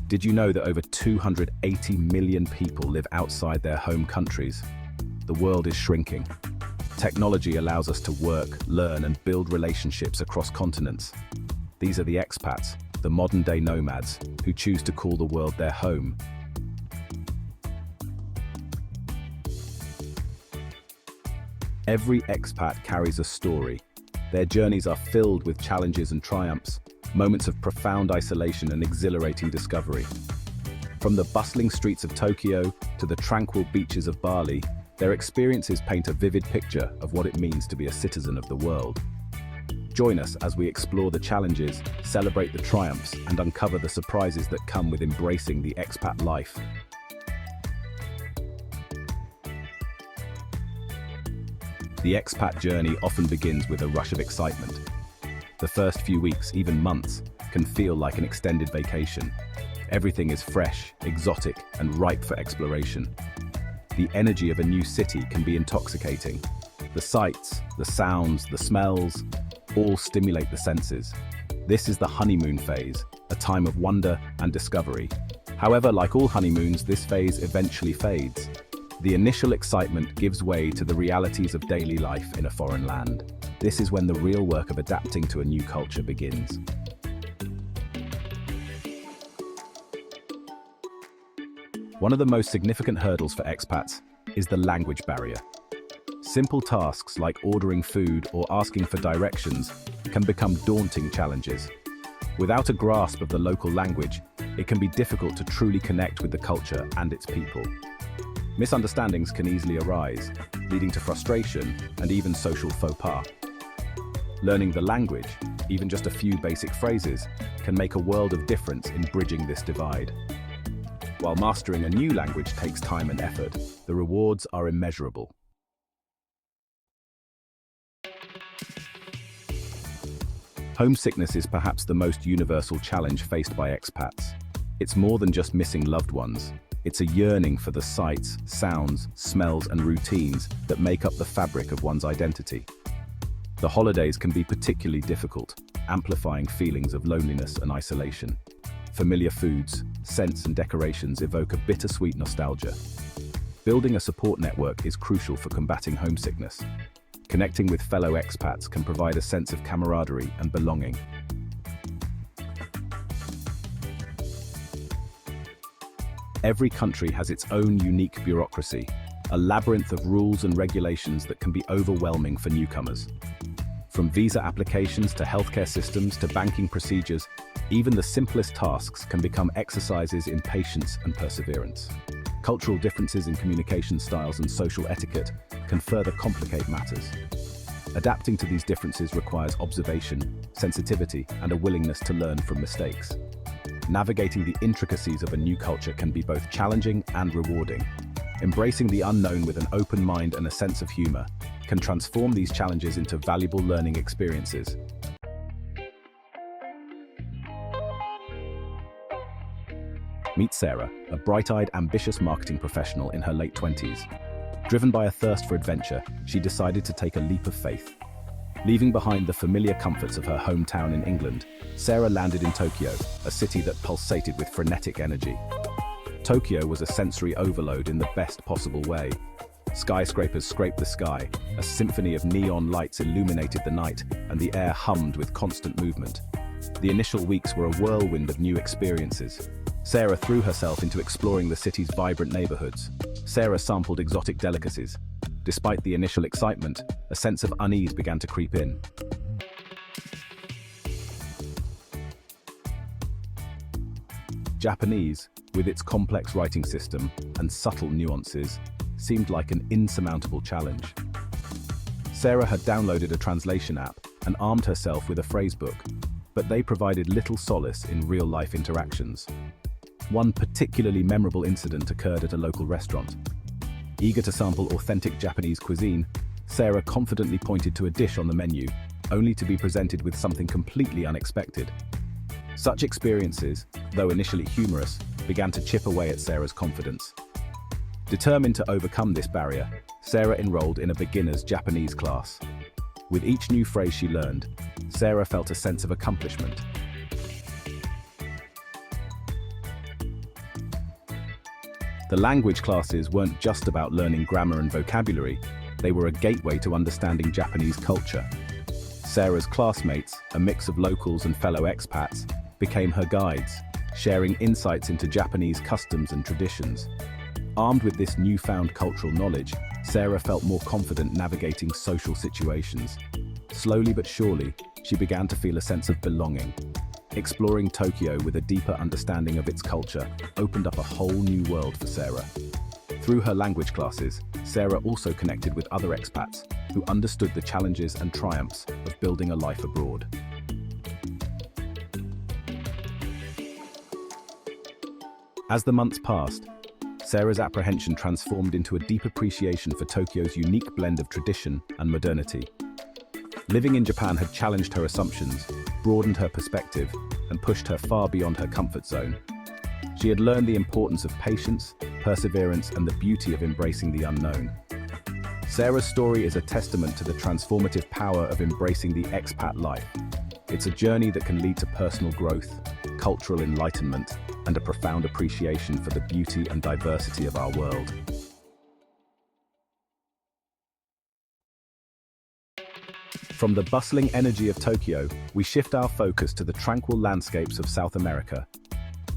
Did you know that over 280 million people live outside their home countries? The world is shrinking. Technology allows us to work, learn, and build relationships across continents. These are the expats, the modern-day nomads, who choose to call the world their home. Every expat carries a story. Their journeys are filled with challenges and triumphs, moments of profound isolation and exhilarating discovery. From the bustling streets of Tokyo to the tranquil beaches of Bali, their experiences paint a vivid picture of what it means to be a citizen of the world. Join us as we explore the challenges, celebrate the triumphs, and uncover the surprises that come with embracing the expat life. The expat journey often begins with a rush of excitement. The first few weeks, even months, can feel like an extended vacation. Everything is fresh, exotic, and ripe for exploration. The energy of a new city can be intoxicating. The sights, the sounds, the smells, all stimulate the senses. This is the honeymoon phase, a time of wonder and discovery. However, like all honeymoons, this phase eventually fades. The initial excitement gives way to the realities of daily life in a foreign land. This is when the real work of adapting to a new culture begins. One of the most significant hurdles for expats is the language barrier. Simple tasks like ordering food or asking for directions can become daunting challenges. Without a grasp of the local language, it can be difficult to truly connect with the culture and its people. Misunderstandings can easily arise, leading to frustration and even social faux pas. Learning the language, even just a few basic phrases, can make a world of difference in bridging this divide. While mastering a new language takes time and effort, the rewards are immeasurable. Homesickness is perhaps the most universal challenge faced by expats. It's more than just missing loved ones. It's a yearning for the sights, sounds, smells, and routines that make up the fabric of one's identity. The holidays can be particularly difficult, amplifying feelings of loneliness and isolation. Familiar foods, scents, and decorations evoke a bittersweet nostalgia. Building a support network is crucial for combating homesickness. Connecting with fellow expats can provide a sense of camaraderie and belonging. Every country has its own unique bureaucracy, a labyrinth of rules and regulations that can be overwhelming for newcomers. From visa applications to healthcare systems to banking procedures, even the simplest tasks can become exercises in patience and perseverance. Cultural differences in communication styles and social etiquette can further complicate matters. Adapting to these differences requires observation, sensitivity, and a willingness to learn from mistakes. Navigating the intricacies of a new culture can be both challenging and rewarding. Embracing the unknown with an open mind and a sense of humor can transform these challenges into valuable learning experiences. Meet Sarah, a bright-eyed, ambitious marketing professional in her late 20s. Driven by a thirst for adventure, she decided to take a leap of faith. Leaving behind the familiar comforts of her hometown in England, Sarah landed in Tokyo, a city that pulsated with frenetic energy. Tokyo was a sensory overload in the best possible way. Skyscrapers scraped the sky, a symphony of neon lights illuminated the night, and the air hummed with constant movement. The initial weeks were a whirlwind of new experiences. Sarah threw herself into exploring the city's vibrant neighborhoods. Sarah sampled exotic delicacies. Despite the initial excitement, a sense of unease began to creep in. Japanese, with its complex writing system and subtle nuances, seemed like an insurmountable challenge. Sarah had downloaded a translation app and armed herself with a phrasebook, but they provided little solace in real-life interactions. One particularly memorable incident occurred at a local restaurant. Eager to sample authentic Japanese cuisine, Sarah confidently pointed to a dish on the menu, only to be presented with something completely unexpected. Such experiences, though initially humorous, began to chip away at Sarah's confidence. Determined to overcome this barrier, Sarah enrolled in a beginner's Japanese class. With each new phrase she learned, Sarah felt a sense of accomplishment. The language classes weren't just about learning grammar and vocabulary, they were a gateway to understanding Japanese culture. Sarah's classmates, a mix of locals and fellow expats, became her guides, sharing insights into Japanese customs and traditions. Armed with this newfound cultural knowledge, Sarah felt more confident navigating social situations. Slowly but surely, she began to feel a sense of belonging. Exploring Tokyo with a deeper understanding of its culture opened up a whole new world for Sarah. Through her language classes, Sarah also connected with other expats who understood the challenges and triumphs of building a life abroad. As the months passed, Sarah's apprehension transformed into a deep appreciation for Tokyo's unique blend of tradition and modernity. Living in Japan had challenged her assumptions, broadened her perspective, and pushed her far beyond her comfort zone. She had learned the importance of patience, perseverance, and the beauty of embracing the unknown. Sarah's story is a testament to the transformative power of embracing the expat life. It's a journey that can lead to personal growth, cultural enlightenment, and a profound appreciation for the beauty and diversity of our world. From the bustling energy of Tokyo, we shift our focus to the tranquil landscapes of South America.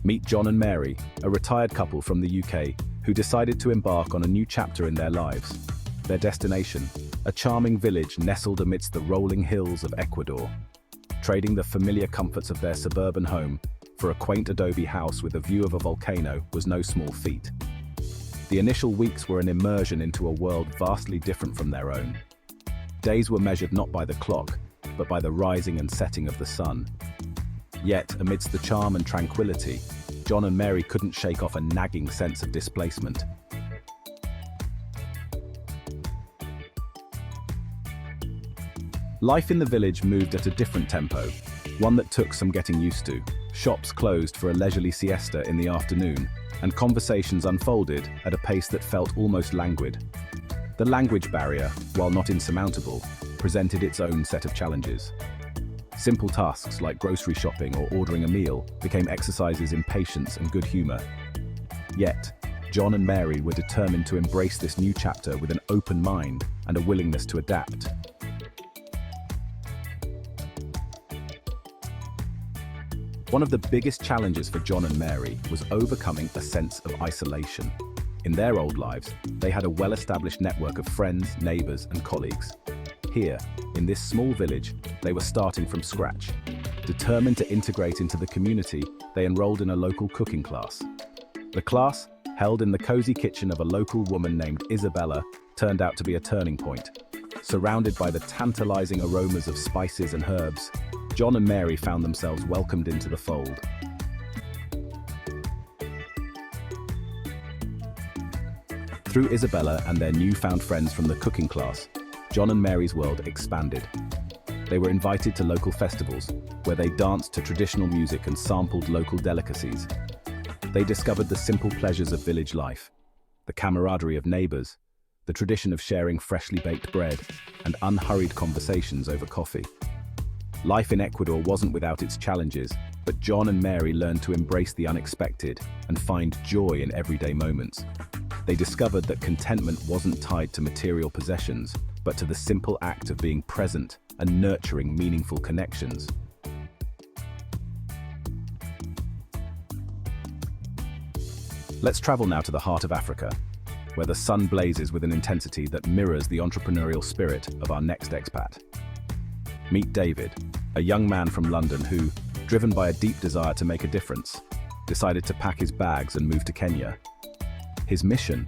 Meet John and Mary, a retired couple from the UK, who decided to embark on a new chapter in their lives. Their destination, a charming village nestled amidst the rolling hills of Ecuador. Trading the familiar comforts of their suburban home for a quaint adobe house with a view of a volcano was no small feat. The initial weeks were an immersion into a world vastly different from their own. Days were measured not by the clock, but by the rising and setting of the sun. Yet, amidst the charm and tranquility, John and Mary couldn't shake off a nagging sense of displacement. Life in the village moved at a different tempo, one that took some getting used to. Shops closed for a leisurely siesta in the afternoon, and conversations unfolded at a pace that felt almost languid. The language barrier, while not insurmountable, presented its own set of challenges. Simple tasks like grocery shopping or ordering a meal became exercises in patience and good humor. Yet, John and Mary were determined to embrace this new chapter with an open mind and a willingness to adapt. One of the biggest challenges for John and Mary was overcoming a sense of isolation. In their old lives, they had a well-established network of friends, neighbors, and colleagues. Here, in this small village, they were starting from scratch. Determined to integrate into the community, they enrolled in a local cooking class. The class, held in the cozy kitchen of a local woman named Isabella, turned out to be a turning point. Surrounded by the tantalizing aromas of spices and herbs, John and Mary found themselves welcomed into the fold. Through Isabella and their newfound friends from the cooking class, John and Mary's world expanded. They were invited to local festivals, where they danced to traditional music and sampled local delicacies. They discovered the simple pleasures of village life, the camaraderie of neighbors, the tradition of sharing freshly baked bread, and unhurried conversations over coffee. Life in Ecuador wasn't without its challenges, but John and Mary learned to embrace the unexpected and find joy in everyday moments. They discovered that contentment wasn't tied to material possessions, but to the simple act of being present and nurturing meaningful connections. Let's travel now to the heart of Africa, where the sun blazes with an intensity that mirrors the entrepreneurial spirit of our next expat. Meet David, a young man from London who, driven by a deep desire to make a difference, decided to pack his bags and move to Kenya. His mission?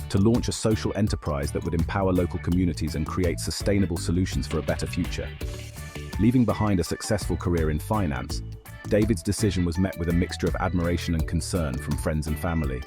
To launch a social enterprise that would empower local communities and create sustainable solutions for a better future. Leaving behind a successful career in finance, David's decision was met with a mixture of admiration and concern from friends and family.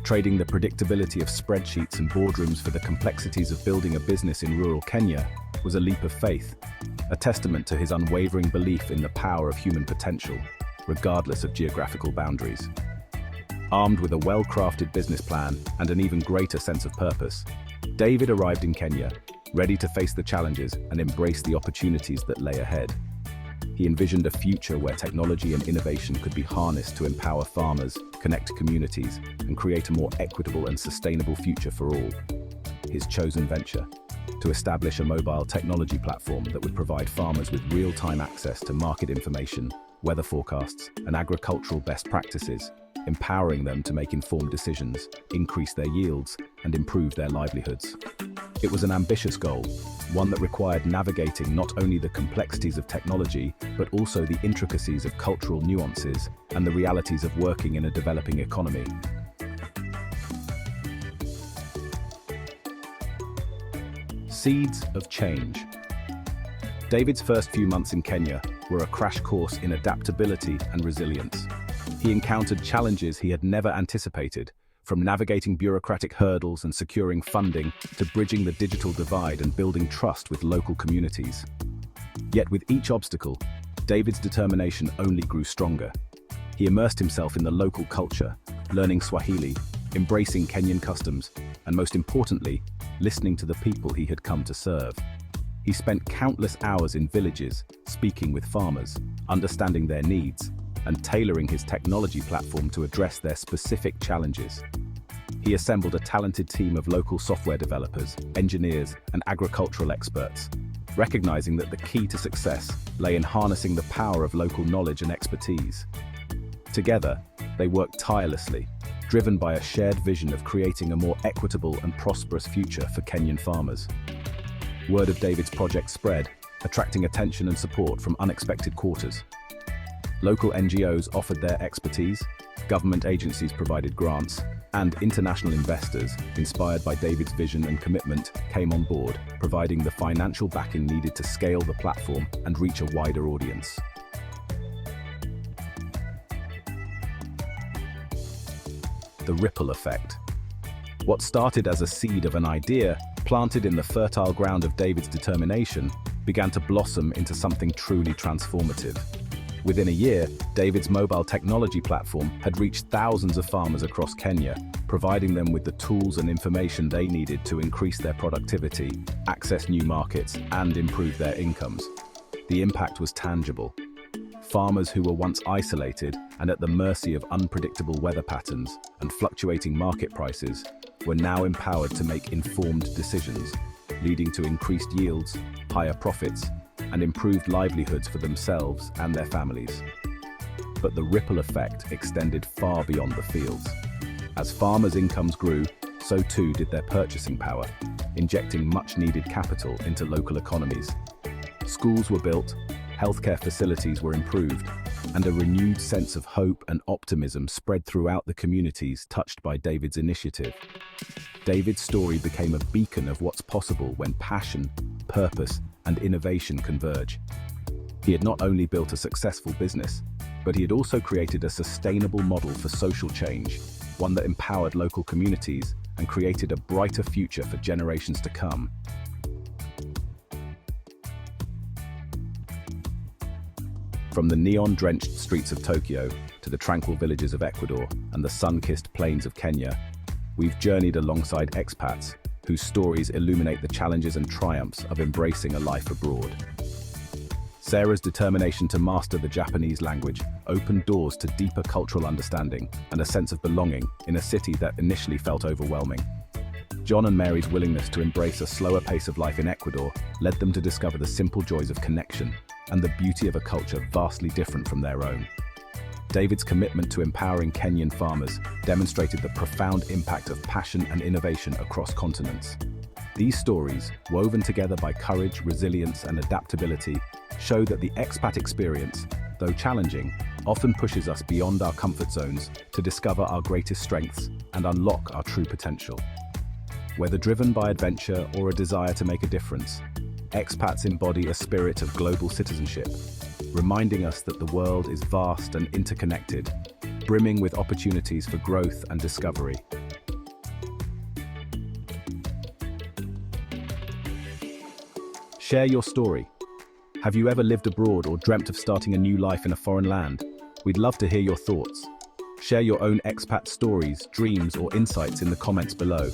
Trading the predictability of spreadsheets and boardrooms for the complexities of building a business in rural Kenya was a leap of faith, a testament to his unwavering belief in the power of human potential, regardless of geographical boundaries. Armed with a well-crafted business plan and an even greater sense of purpose, David arrived in Kenya, ready to face the challenges and embrace the opportunities that lay ahead. He envisioned a future where technology and innovation could be harnessed to empower farmers, connect communities, and create a more equitable and sustainable future for all. His chosen venture: to establish a mobile technology platform that would provide farmers with real-time access to market information, weather forecasts, and agricultural best practices, empowering them to make informed decisions, increase their yields, and improve their livelihoods. It was an ambitious goal, one that required navigating not only the complexities of technology, but also the intricacies of cultural nuances and the realities of working in a developing economy. Seeds of change. David's first few months in Kenya were a crash course in adaptability and resilience. He encountered challenges he had never anticipated, from navigating bureaucratic hurdles and securing funding to bridging the digital divide and building trust with local communities. Yet with each obstacle, David's determination only grew stronger. He immersed himself in the local culture, learning Swahili, embracing Kenyan customs, and most importantly, listening to the people he had come to serve. He spent countless hours in villages, speaking with farmers, understanding their needs, and tailoring his technology platform to address their specific challenges. He assembled a talented team of local software developers, engineers, and agricultural experts, recognizing that the key to success lay in harnessing the power of local knowledge and expertise. Together, they worked tirelessly, driven by a shared vision of creating a more equitable and prosperous future for Kenyan farmers. Word of David's project spread, attracting attention and support from unexpected quarters. Local NGOs offered their expertise, government agencies provided grants, and international investors, inspired by David's vision and commitment, came on board, providing the financial backing needed to scale the platform and reach a wider audience. The ripple effect. What started as a seed of an idea, planted in the fertile ground of David's determination, began to blossom into something truly transformative. Within a year, David's mobile technology platform had reached thousands of farmers across Kenya, providing them with the tools and information they needed to increase their productivity, access new markets, and improve their incomes. The impact was tangible. Farmers who were once isolated and at the mercy of unpredictable weather patterns and fluctuating market prices were now empowered to make informed decisions, leading to increased yields, higher profits, and improved livelihoods for themselves and their families. But the ripple effect extended far beyond the fields. As farmers' incomes grew, so too did their purchasing power, injecting much-needed capital into local economies. Schools were built, healthcare facilities were improved, and a renewed sense of hope and optimism spread throughout the communities touched by David's initiative. David's story became a beacon of what's possible when passion, purpose, and innovation converge. He had not only built a successful business, but he had also created a sustainable model for social change, one that empowered local communities and created a brighter future for generations to come. From the neon-drenched streets of Tokyo to the tranquil villages of Ecuador and the sun-kissed plains of Kenya, we've journeyed alongside expats whose stories illuminate the challenges and triumphs of embracing a life abroad. Sarah's determination to master the Japanese language opened doors to deeper cultural understanding and a sense of belonging in a city that initially felt overwhelming. John and Mary's willingness to embrace a slower pace of life in Ecuador led them to discover the simple joys of connection and the beauty of a culture vastly different from their own. David's commitment to empowering Kenyan farmers demonstrated the profound impact of passion and innovation across continents. These stories, woven together by courage, resilience, and adaptability, show that the expat experience, though challenging, often pushes us beyond our comfort zones to discover our greatest strengths and unlock our true potential. Whether driven by adventure or a desire to make a difference, expats embody a spirit of global citizenship, reminding us that the world is vast and interconnected, brimming with opportunities for growth and discovery. Share your story. Have you ever lived abroad or dreamt of starting a new life in a foreign land? We'd love to hear your thoughts. Share your own expat stories, dreams, or insights in the comments below.